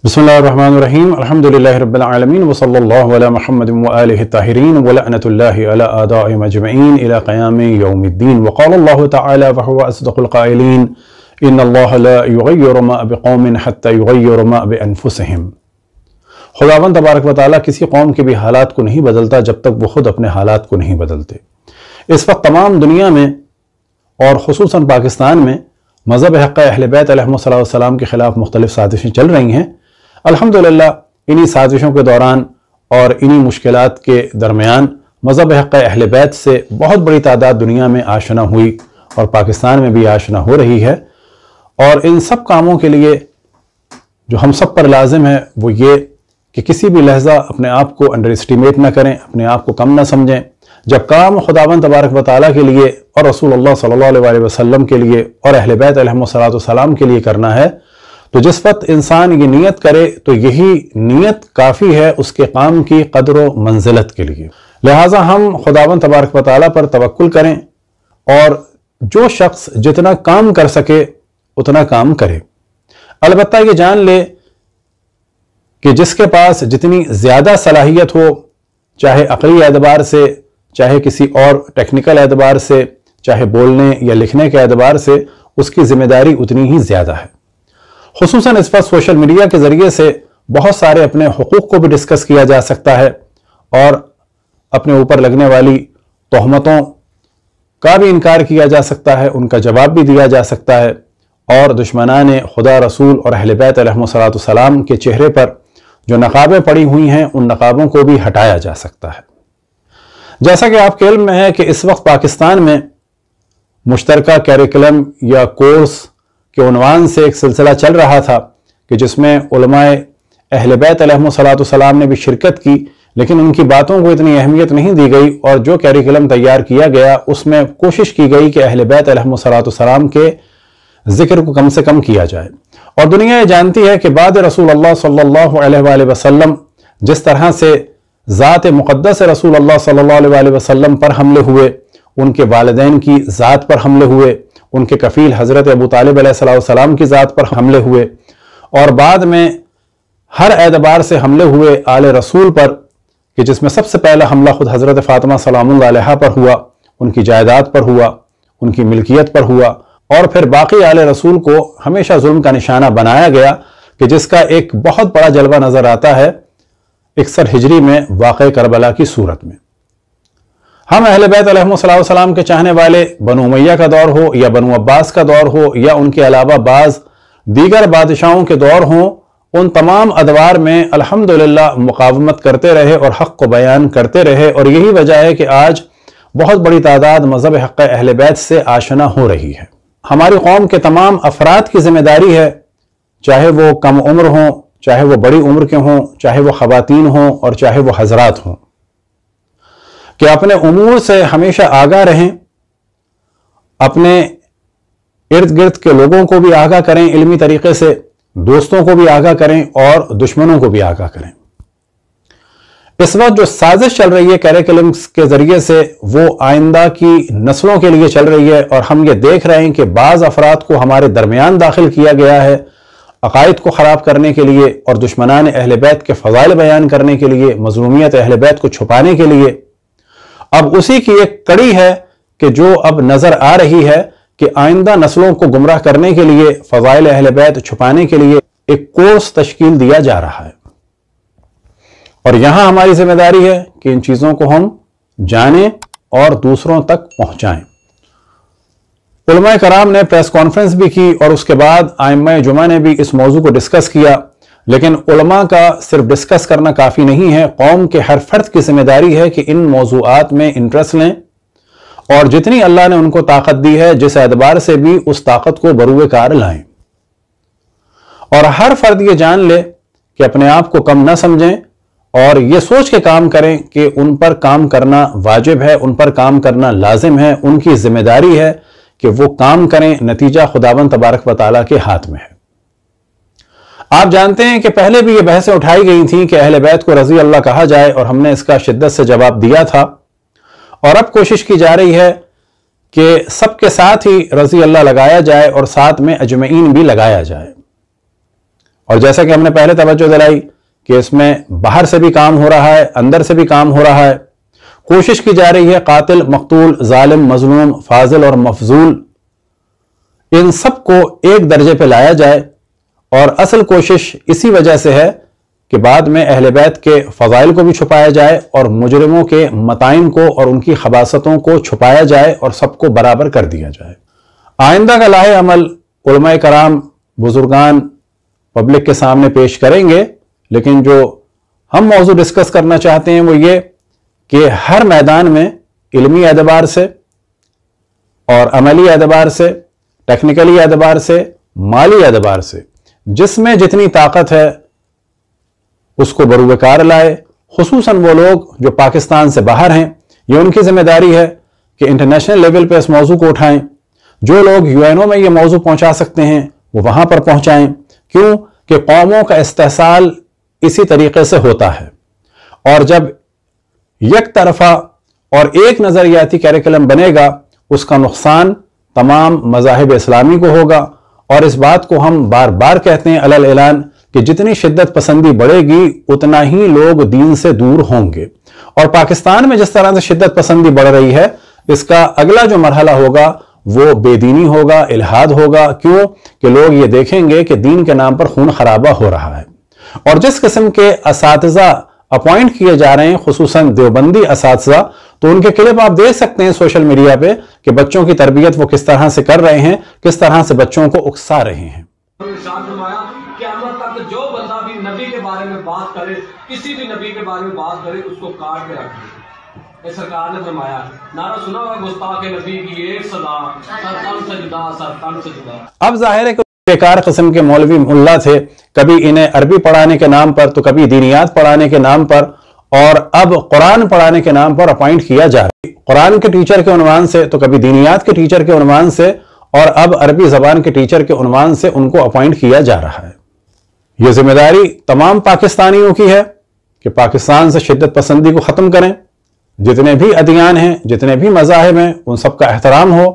बिस्मिल्लाहिर्रहमानिर्रहीम अल्हम्दुलिल्लाहि रब्बिल आलमीन व सल्लल्लाहु अला मुहम्मद व आलिहि ताहिरीन व लअनतुल्लाहि अला आदाइहिम अजमईन इला क़यामि यौमिद्दीन व क़ाला अल्लाहु तआला व हुवा अस्दक़ुल क़ाइलीन इन्नल्लाहा ला युग़य्यिरु मा बिक़ौमिन हत्ता युग़य्यिरु मा बिअनफुसिहिम। खुदावंद तबारक व तआला किसी कौम के भी हालात को नहीं बदलता जब तक वो खुद अपने हालात को नहीं बदलते। इस वक्त तमाम दुनिया में और ख़ुसूसन पाकिस्तान में मज़हब हक़ अहले बैत अलैहिस्सलाम के ख़िलाफ़ मुख्तलिफ़ साजिशें चल रही हैं। अल्हम्दुलिल्लाह इन्हीं साजिशों के दौरान और इन्हीं मुश्किलात के दरमियान मज़हब हक़ अहले बैत से बहुत बड़ी तादाद दुनिया में आशना हुई और पाकिस्तान में भी आशना हो रही है। और इन सब कामों के लिए जो हम सब पर लाजिम है वो ये कि किसी भी लहजा अपने आप को अंडर एस्टिमेट ना करें, अपने आप को कम ना समझें। जब काम खुदावंद तबारक व तआला के लिए और रसूलुल्लाह सल्लल्लाहु अलैहि वसल्लम के लिए और अहले बैत अलैहिस्सलाम के लिए करना है तो जिस वक्त इंसान ये नियत करे तो यही नियत काफ़ी है उसके काम की कदर व मंजिलत के लिए। लिहाजा हम खुदावंद तबारक व तआला पर तवक्कुल करें और जो शख्स जितना काम कर सके उतना काम करे। अलबत्ता ये जान ले कि जिसके पास जितनी ज़्यादा सलाहियत हो, चाहे अक़ली एतबार से, चाहे किसी और टेक्निकल एतबार से, चाहे बोलने या लिखने के एतबार से, उसकी ज़िम्मेदारी उतनी ही ज़्यादा है। खुसूसन इस पर सोशल मीडिया के ज़रिए से बहुत सारे अपने हुकूक को भी डिस्कस किया जा सकता है और अपने ऊपर लगने वाली तोहमतों का भी इनकार किया जा सकता है, उनका जवाब भी दिया जा सकता है और दुश्मनाने खुदा, रसूल और अहले बैत अलैहिस्सलाम के चेहरे पर जो नकाबें पड़ी हुई हैं उन नकाबों को भी हटाया जा सकता है। जैसा कि आपके इल्म में है कि इस वक्त पाकिस्तान में मुश्तरका कैरिकुलम या कोर्स के उन्वान से एक सिलसिला चल रहा था कि जिसमें उलमाए अहले बैत अलैहिस्सलाम ने भी शिरकत की, लेकिन उनकी बातों को इतनी अहमियत नहीं दी गई और जो कैरिकुलम तैयार किया गया उसमें कोशिश की गई कि अहले बैत अलैहिस्सलाम के जिक्र को कम से कम किया जाए। और दुनिया ये जानती है कि बाद रसूल अल्लाह सल्लल्लाहु अलैहि वसल्लम जिस तरह से ज़ात मुक़द्दस रसूल अल्लाह सल्लल्लाहु अलैहि वसल्लम पर हमले हुए, उनके वालिदैन की ज़ात पर हमले हुए, उनके कफ़ील हज़रत अबू तालिब अलैहिस्सलाम की ज़ात पर हमले हुए और बाद में हर एतबार से हमले हुए आले रसूल पर, कि जिसमें सबसे पहला हमला खुद हज़रत फ़ातिमा सलामुल्लाह अलैहा पर हुआ, उनकी जायदाद पर हुआ, उनकी मिल्कियत पर हुआ और फिर बाकी आले रसूल को हमेशा जुल्म का निशाना बनाया गया, कि जिसका एक बहुत बड़ा जलवा नज़र आता है 61 हिजरी में वाक़े करबला की सूरत में। हम अहले बैत अलैहिस्सलाम के चाहने वाले बनु उमैया का दौर हो या बनु अब्बास का दौर हो या उनके अलावा बाज़ दीगर बादशाहों के दौर हों, उन तमाम अदवार में अल्हम्दुलिल्लाह मुकावमत करते रहे और हक़ को बयान करते रहे और यही वजह है कि आज बहुत बड़ी तादाद मज़हब हक़ अहले बैत से आशना हो रही है। हमारी कौम के तमाम अफराद की जिम्मेदारी है, चाहे वो कम उम्र हों, चाहे वो बड़ी उम्र के हों, चाहे वो ख़वातीन हों और चाहे वो हजरात हों, कि अपने उमूर से हमेशा आगाह रहें, अपने इर्द गिर्द के लोगों को भी आगाह करें इल्मी तरीके से, दोस्तों को भी आगाह करें और दुश्मनों को भी आगाह करें। इस वक्त जो साजिश चल रही है कैरिकुलम्स के जरिए से वो आइंदा की नस्लों के लिए चल रही है और हम ये देख रहे हैं कि बाज़ अफराद को हमारे दरमियान दाखिल किया गया है अकायद को ख़राब करने के लिए और दुश्मनान अहले बैत के फ़ज़ाइल बयान करने के लिए, मज़लूमियत अहले बैत को छुपाने के लिए। अब उसी की एक कड़ी है कि जो अब नज़र आ रही है कि आइंदा नस्लों को गुमराह करने के लिए, फ़ज़ाइल अहले बैत छुपाने के लिए एक कोर्स तश्कील दिया जा रहा है और यहां हमारी जिम्मेदारी है कि इन चीज़ों को हम जानें और दूसरों तक पहुंचाएं। उलमाए कराम ने प्रेस कॉन्फ्रेंस भी की और उसके बाद आइम्माए जुमा ने भी इस मौजू को डिस्कस किया, लेकिन उलमा का सिर्फ डिस्कस करना काफ़ी नहीं है। कौम के हर फर्द की जिम्मेदारी है कि इन मौजूआत में इंटरेस्ट लें और जितनी अल्लाह ने उनको ताकत दी है जिस एतबार से भी उस ताकत को बरूए कार लाएं और हर फर्द ये जान ले कि अपने आप को कम ना समझें और ये सोच के काम करें कि उन पर काम करना वाजिब है, उन पर काम करना लाजिम है, उनकी जिम्मेदारी है कि वो काम करें, नतीजा खुदावंद तबारक व तआला के हाथ में है। आप जानते हैं कि पहले भी ये बहसें उठाई गई थी कि अहले बैत को रज़ी अल्लाह कहा जाए और हमने इसका शिद्दत से जवाब दिया था और अब कोशिश की जा रही है कि सबके साथ ही रज़ी अल्लाह लगाया जाए और साथ में अजमईन भी लगाया जाए। اور جیسا کہ ہم نے پہلے توجہ دلائی کہ اس میں باہر سے بھی کام ہو رہا ہے، اندر سے بھی کام ہو رہا ہے، کوشش کی جا رہی ہے قاتل، مقتول، ظالم، مظلوم، فاضل اور مفضول ان سب کو ایک درجے پہ لایا جائے، اور اصل کوشش اسی وجہ سے ہے کہ بعد میں اہل بیت کے فضائل کو بھی چھپایا جائے اور مجرموں کے متائن کو اور ان کی خباثتوں کو چھپایا جائے اور سب کو برابر کر دیا جائے۔ آئندہ کا لاہے عمل علماء کرام، بزرگان پبلک کے سامنے پیش کریں گے، لیکن جو ہم موضوع ڈسکس کرنا چاہتے ہیں وہ یہ کہ ہر میدان میں علمی اعتبار سے اور عملی اعتبار سے، ٹیکنیکلی اعتبار سے، مالی اعتبار سے جس میں جتنی طاقت ہے اس کو بروکار لائے، خصوصاً وہ لوگ جو پاکستان سے باہر ہیں۔ یہ ان کی ذمہ داری ہے کہ انٹرنیشنل لیول پہ اس موضوع کو اٹھائیں۔ جو لوگ UN میں یہ موضوع پہنچا سکتے ہیں وہ وہاں پر پہنچائیں، کیوں کہ قوموں کا استحصال اسی طریقے سے ہوتا ہے، اور جب یک طرفہ اور ایک نظریاتی کیریکلم بنے گا اس کا نقصان تمام مذاہب اسلامی کو ہوگا۔ اور اس بات کو ہم بار بار کہتے ہیں علی الاعلان کہ جتنی شدت پسندی بڑھے گی اتنا ہی لوگ دین سے دور ہوں گے، اور پاکستان میں جس طرح سے شدت پسندی بڑھ رہی ہے اس کا اگلا جو مرحلہ ہوگا وہ بے دینی ہوگا، الہاد ہوگا۔ کیوں کہ لوگ یہ دیکھیں گے کہ دین کے نام پر خون خرابہ ہو رہا ہے، اور جس قسم کے اساتذہ اپوائنٹ کیے جا رہے ہیں، خصوصاً دیوبندی اساتذہ، تو ان کے کلپ آپ دیکھ سکتے ہیں سوشل میڈیا پہ کہ بچوں کی تربیت وہ کس طرح سے کر رہے ہیں، کس طرح سے بچوں کو اکسا رہے ہیں۔ جو بندہ بھی نبی کے بارے میں بات کرے، کسی بھی نبی کے بارے میں بات کرے، اس کو کاٹ کے رکھے۔ سرکار نے فرمایا، نعرہ سنا ہوگا گستاخ نبی کی ایک صدا، سر تن سجدہ، سر تن سجدہ۔ اب ظاہر ہے کہ بیکار قسم کے مولوی ملا تھے، کبھی انہیں عربی پڑھانے کے نام پر تو کبھی دینیات پڑھانے کے نام پر، اور اب قرآن پڑھانے کے نام پر اپوائنٹ کیا جا رہا ہے، قرآن کے ٹیچر کے عنوان سے تو کبھی دینیات کے ٹیچر کے عنوان سے، اور اب عربی زبان کے ٹیچر کے عنوان سے ان کو اپوائنٹ کیا جا رہا ہے۔ یہ ذمہ داری تمام پاکستانیوں کی ہے کہ پاکستان سے شدت پسندی کو ختم کریں، جتنے بھی ادیان ہیں، جتنے بھی مذاہب ہیں، ان سب کا احترام ہو۔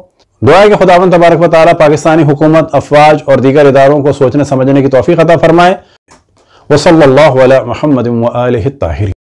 دعا ہے کہ خداوند تبارک و تعالی پاکستانی حکومت، افواج اور دیگر اداروں کو سوچنے سمجھنے کی توفیق عطا فرمائے۔ وصلی اللہ علی محمد وآلہ الطاہرین۔